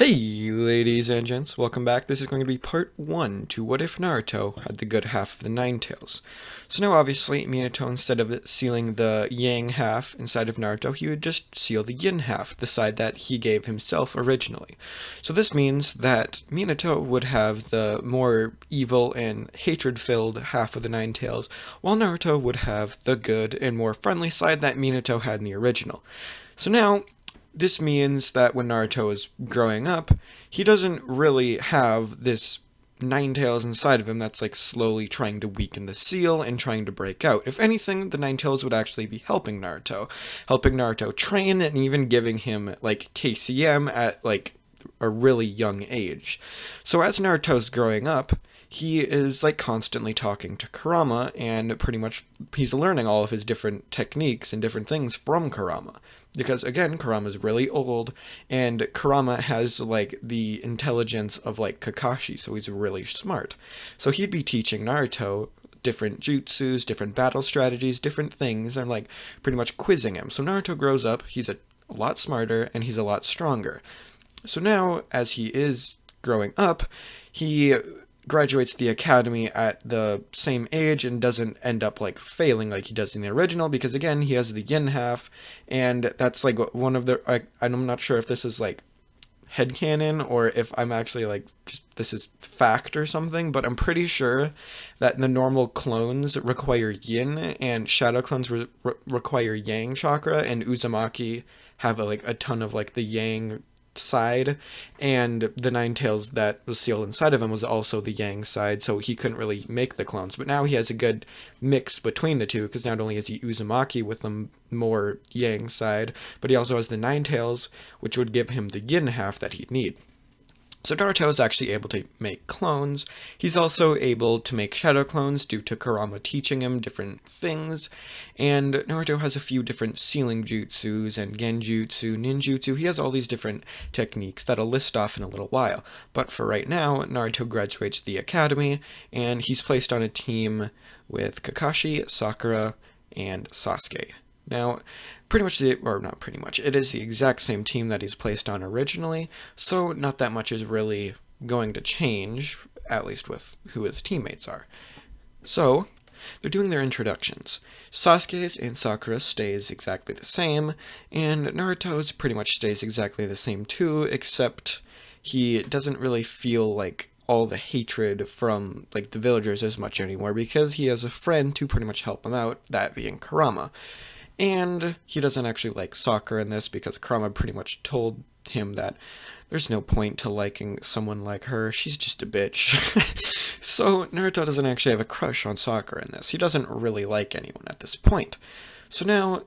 Hey, ladies and gents, welcome back. This is going to be part 1 to What If Naruto had the good half of the Nine Tails. So now, obviously, Minato, instead of sealing the Yang half inside of Naruto, he would just seal the Yin half, the side that he gave himself originally. So this means that Minato would have the more evil and hatred-filled half of the Nine Tails, while Naruto would have the good and more friendly side that Minato had in the original. So now, this means that when Naruto is growing up, he doesn't really have this Nine Tails inside of him that's like slowly trying to weaken the seal and trying to break out. If anything, the Nine Tails would actually be helping Naruto train and even giving him like KCM at like a really young age. So as Naruto's growing up, he is like constantly talking to Kurama, and pretty much he's learning all of his different techniques and different things from Kurama. Because again, Kurama's really old, and Kurama has like the intelligence of like Kakashi, so he's really smart. So he'd be teaching Naruto different jutsus, different battle strategies, different things, and like pretty much quizzing him. So Naruto grows up, he's a lot smarter, and he's a lot stronger. So now, as he is growing up, he graduates the academy at the same age and doesn't end up like failing like he does in the original, because again, he has the yin half, and that's like one of the I'm not sure if this is like headcanon or if I'm actually like just this is fact or something, but I'm pretty sure that the normal clones require yin and shadow clones require yang chakra, and Uzumaki have like a ton of like the yang side, and the Nine Tails that was sealed inside of him was also the Yang side, so he couldn't really make the clones. But now he has a good mix between the two, because not only is he Uzumaki with the more Yang side, but he also has the Nine Tails, which would give him the Yin half that he'd need. So Naruto is actually able to make clones. He's also able to make shadow clones due to Kurama teaching him different things. And Naruto has a few different sealing jutsus and genjutsu, ninjutsu. He has all these different techniques that I'll list off in a little while. But for right now, Naruto graduates the academy, and he's placed on a team with Kakashi, Sakura, and Sasuke. Now, it is the exact same team that he's placed on originally, so not that much is really going to change, at least with who his teammates are. So, they're doing their introductions. Sasuke's and Sakura stays exactly the same, and Naruto's pretty much stays exactly the same too, except he doesn't really feel like all the hatred from like the villagers as much anymore, because he has a friend to pretty much help him out, that being Kurama. And he doesn't actually like Sakura in this, because Kurama pretty much told him that there's no point to liking someone like her, she's just a bitch. So Naruto doesn't actually have a crush on Sakura in this. He doesn't really like anyone at this point. So now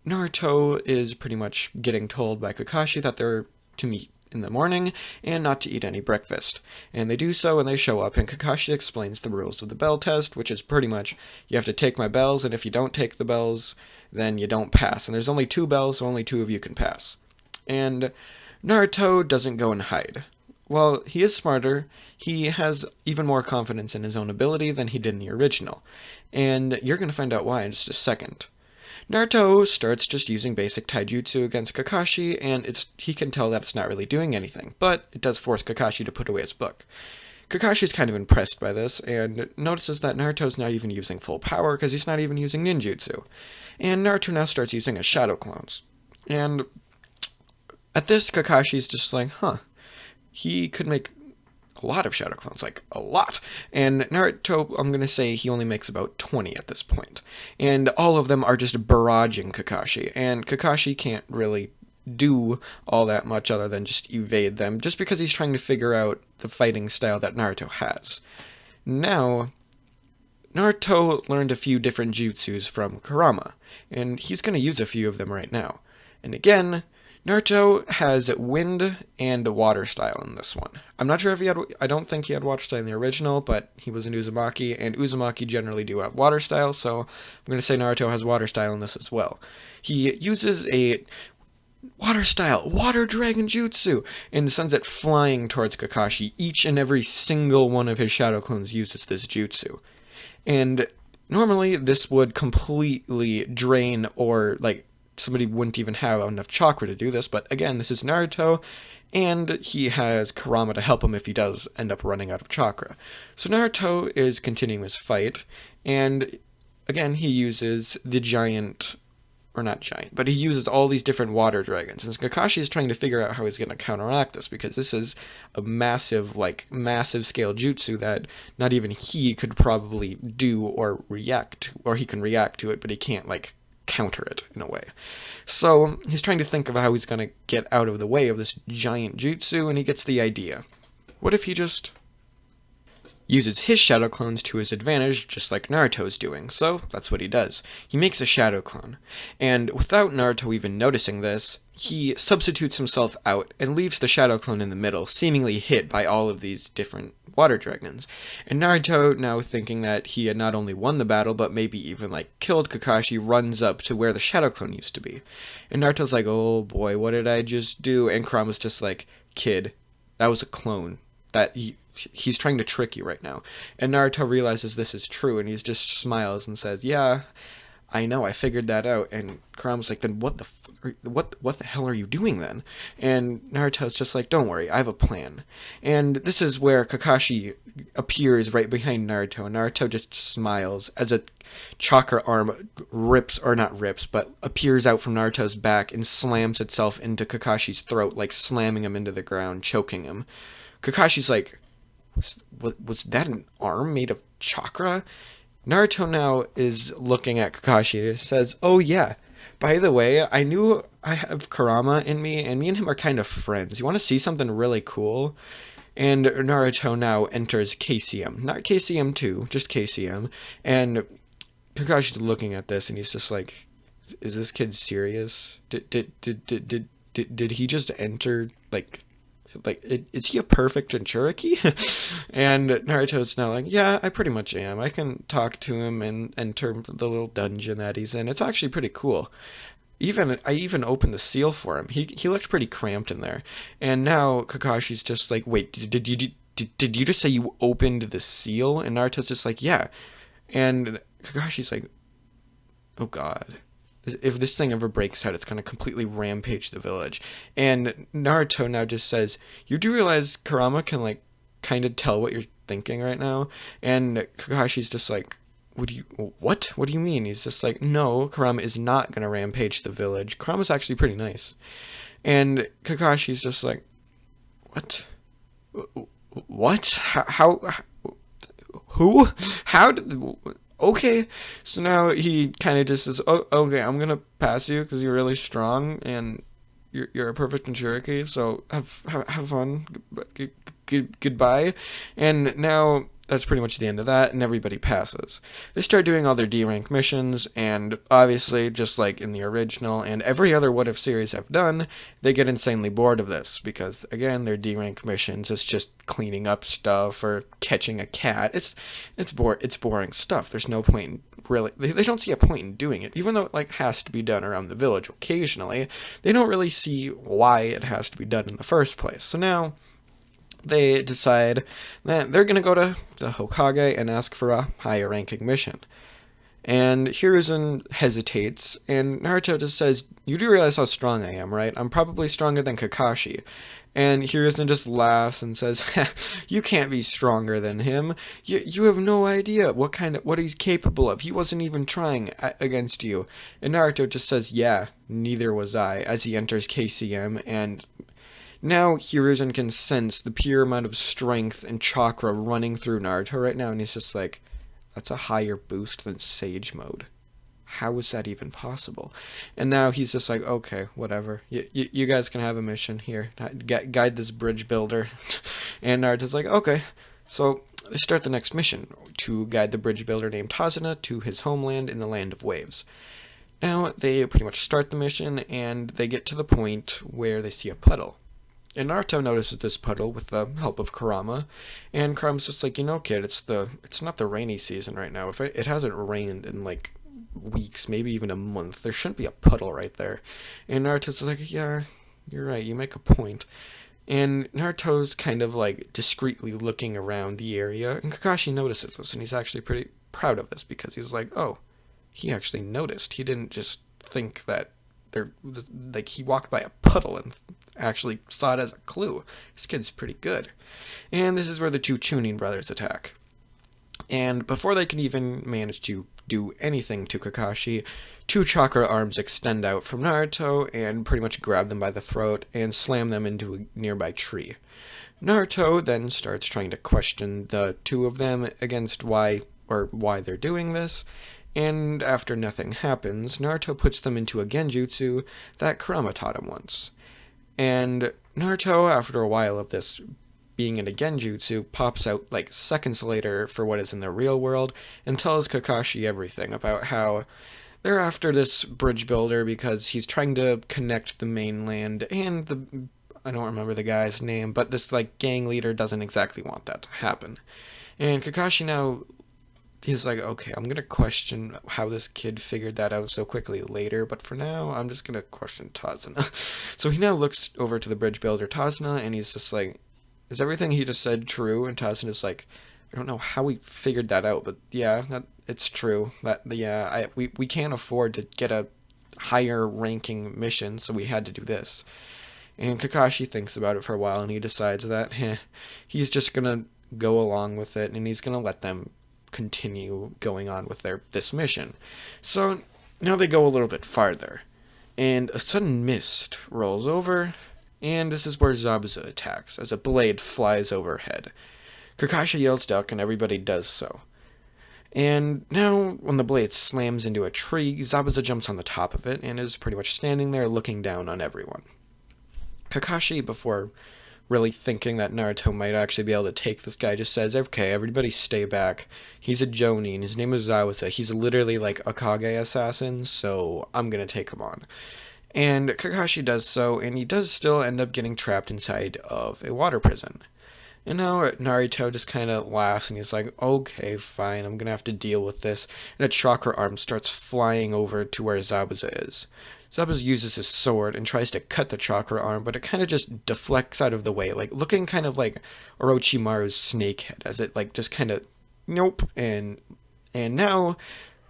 Naruto is pretty much getting told by Kakashi that they're to meet in the morning and not to eat any breakfast. And they do so, and they show up, and Kakashi explains the rules of the bell test, which is pretty much you have to take my bells, and if you don't take the bells, then you don't pass. And there's only 2 bells, so only 2 of you can pass. And Naruto doesn't go and hide. While he is smarter, he has even more confidence in his own ability than he did in the original. And you're going to find out why in just a second. Naruto starts just using basic taijutsu against Kakashi, and he can tell that it's not really doing anything, but it does force Kakashi to put away his book. Kakashi's kind of impressed by this, and notices that Naruto's not even using full power, because he's not even using ninjutsu. And Naruto now starts using his shadow clones. And at this, Kakashi's just like, he could make a lot of shadow clones, like a lot. And Naruto, I'm going to say he only makes about 20 at this point. And all of them are just barraging Kakashi. And Kakashi can't really do all that much other than just evade them, just because he's trying to figure out the fighting style that Naruto has. Now, Naruto learned a few different jutsus from Kurama, and he's going to use a few of them right now. And again, Naruto has wind and water style in this one. I'm not sure if I don't think he had water style in the original, but he was an Uzumaki, and Uzumaki generally do have water style, so I'm going to say Naruto has water style in this as well. He uses a water style, water dragon jutsu, and sends it flying towards Kakashi. Each and every single one of his shadow clones uses this jutsu. And normally this would completely drain, or like somebody wouldn't even have enough chakra to do this, but again, this is Naruto, and he has Kurama to help him if he does end up running out of chakra. So Naruto is continuing his fight, and again he uses the giant, or not giant, but he uses all these different water dragons. And Kakashi is trying to figure out how he's going to counteract this, because this is a massive scale jutsu that not even he could probably do or react, or he can react to it, but he can't counter it in a way. So he's trying to think of how he's going to get out of the way of this giant jutsu, and he gets the idea. What if he just uses his shadow clones to his advantage, just like Naruto's doing? So that's what he does. He makes a shadow clone, and without Naruto even noticing this, he substitutes himself out and leaves the shadow clone in the middle, seemingly hit by all of these different water dragons. And Naruto, now thinking that he had not only won the battle, but maybe even killed Kakashi, runs up to where the shadow clone used to be. And Naruto's like, oh boy, what did I just do? And Kurama's just like, kid, that was a clone. He's trying to trick you right now. And Naruto realizes this is true, and he just smiles and says, yeah, I know, I figured that out. And Kurama's like, then what the hell are you doing then? And Naruto's just like, don't worry, I have a plan. And this is where Kakashi appears right behind Naruto, and Naruto just smiles as a chakra arm appears out from Naruto's back and slams itself into Kakashi's throat, slamming him into the ground, choking him. Kakashi's like, was that an arm made of chakra? Naruto now is looking at Kakashi and says, oh yeah, by the way, I knew I have Kurama in me, and me and him are kind of friends. You want to see something really cool? And Naruto now enters KCM. Not KCM 2, just KCM. And Kakashi's looking at this, and he's just like, is this kid serious? Did he just enter, is he a perfect Jinchuriki? And Naruto's now like, yeah, I pretty much am. I can talk to him and enter the little dungeon that he's in. It's actually pretty cool. I even opened the seal for him. He looked pretty cramped in there. And now Kakashi's just like, wait, did you just say you opened the seal? And Naruto's just like, yeah. And Kakashi's like, oh god. If this thing ever breaks out, it's going to completely rampage the village. And Naruto now just says, you do realize Kurama can, kind of tell what you're thinking right now? And Kakashi's just like, what do you mean? He's just like, no, Kurama is not going to rampage the village. Kurama's actually pretty nice. And Kakashi's just like, what? How who? How did... Okay, so now he kind of just says, oh, okay, I'm going to pass you because you're really strong and you're a perfect Jinchuriki, so have fun, goodbye. And now that's pretty much the end of that, and everybody passes. They start doing all their D-rank missions, and obviously, just like in the original and every other What If series have done, they get insanely bored of this, because, again, their D-rank missions, it's just cleaning up stuff or catching a cat. It's boring stuff. There's no point in really... They don't see a point in doing it, even though it, has to be done around the village occasionally. They don't really see why it has to be done in the first place. So now... they decide that they're going to go to the Hokage and ask for a higher ranking mission. And Hiruzen hesitates, and Naruto just says, you do realize how strong I am, right? I'm probably stronger than Kakashi. And Hiruzen just laughs and says, you can't be stronger than him. You have no idea what he's capable of. He wasn't even trying against you. And Naruto just says, yeah, neither was I, as he enters KCM, and... now Hiruzen can sense the pure amount of strength and chakra running through Naruto right now, and he's just like, that's a higher boost than Sage Mode. How is that even possible? And now he's just like, okay, whatever. You guys can have a mission here. Guide this bridge builder. And Naruto's like, okay. So they start the next mission, to guide the bridge builder named Hazuna to his homeland in the Land of Waves. Now they pretty much start the mission, and they get to the point where they see a puddle. And Naruto notices this puddle with the help of Kurama, and Kurama's just like, kid, it's not the rainy season right now. If it hasn't rained in weeks, maybe even a month, there shouldn't be a puddle right there. And Naruto's like, yeah, you're right, you make a point. And Naruto's kind of discreetly looking around the area, and Kakashi notices this, and he's actually pretty proud of this, because he's like, oh, he actually noticed. He didn't just think that like he walked by a puddle and actually saw it as a clue. This kid's pretty good. And this is where the two Chunin brothers attack. And before they can even manage to do anything to Kakashi, two chakra arms extend out from Naruto and pretty much grab them by the throat and slam them into a nearby tree. Naruto then starts trying to question the two of them against why they're doing this, and after nothing happens, Naruto puts them into a genjutsu that Kurama taught him once. And Naruto, after a while of this being in a genjutsu, pops out like seconds later for what is in the real world and tells Kakashi everything about how they're after this bridge builder because he's trying to connect the mainland and I don't remember the guy's name, but this like gang leader doesn't exactly want that to happen. And Kakashi now, he's like, okay, I'm gonna question how this kid figured that out so quickly later, but for now, I'm just gonna question Tazuna. So he now looks over to the bridge builder Tazuna, and he's just like, is everything he just said true? And Tazuna's like, I don't know how we figured that out, but yeah, it's true. We can't afford to get a higher ranking mission, so we had to do this. And Kakashi thinks about it for a while, and he decides that he's just gonna go along with it, and he's gonna let them continue going on with this mission. So now they go a little bit farther, and a sudden mist rolls over, and this is where Zabuza attacks as a blade flies overhead. Kakashi yells duck, and everybody does so. And now, when the blade slams into a tree, Zabuza jumps on the top of it and is pretty much standing there looking down on everyone. Kakashi, before really thinking that Naruto might actually be able to take this guy, just says, okay, everybody stay back. He's a Jonin. His name is Zabuza. He's literally like a Kage assassin, so I'm going to take him on. And Kakashi does so, and he does still end up getting trapped inside of a water prison. And now Naruto just kind of laughs, and he's like, okay, fine, I'm going to have to deal with this. And a chakra arm starts flying over to where Zabuza is. Zabuza uses his sword and tries to cut the chakra arm, but it kind of just deflects out of the way, like looking kind of like Orochimaru's snake head, as it like just kind of, nope. And now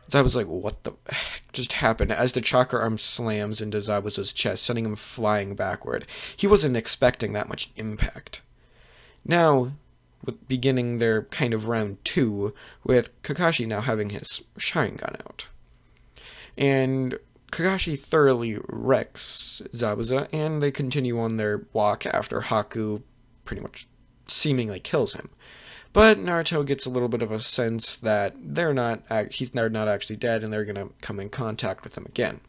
Zabuza's like, what the heck just happened? As the chakra arm slams into Zabuza's chest, sending him flying backward. He wasn't expecting that much impact. Now, with beginning their kind of round 2, with Kakashi now having his Sharingan out. And Kakashi thoroughly wrecks Zabuza, and they continue on their walk after Haku pretty much seemingly kills him. But Naruto gets a little bit of a sense that they're not actually dead, and they're going to come in contact with him again.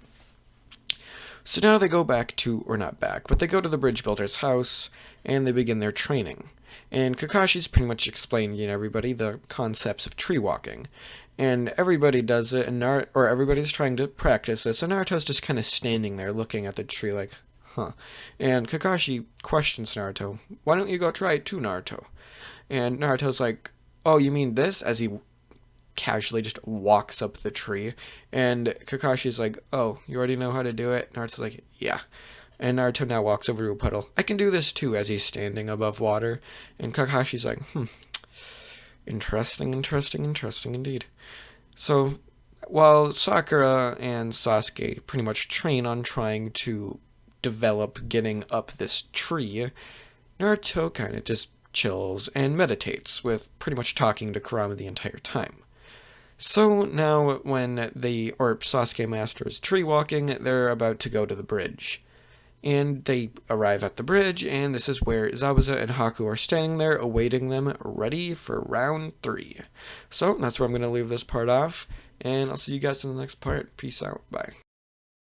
So now they go back to, or not back, but they go to the bridge builder's house, and they begin their training. And Kakashi's pretty much explaining to everybody the concepts of tree walking. And everybody does it, and everybody's trying to practice this, and Naruto's just kind of standing there looking at the tree like, huh. And Kakashi questions Naruto, why don't you go try it too, Naruto? And Naruto's like, oh, you mean this? As he casually just walks up the tree. And Kakashi's like, oh, you already know how to do it? Naruto's like, yeah. And Naruto now walks over to a puddle. I can do this too, as he's standing above water. And Kakashi's like, interesting indeed. So, while Sakura and Sasuke pretty much train on trying to develop getting up this tree, Naruto kind of just chills and meditates, with pretty much talking to Kurama the entire time. So now when Sasuke masters tree walking, they're about to go to the bridge. And they arrive at the bridge, and this is where Zabuza and Haku are standing there awaiting them, ready for round 3. So that's where I'm going to leave this part off, and I'll see you guys in the next part. Peace out. Bye.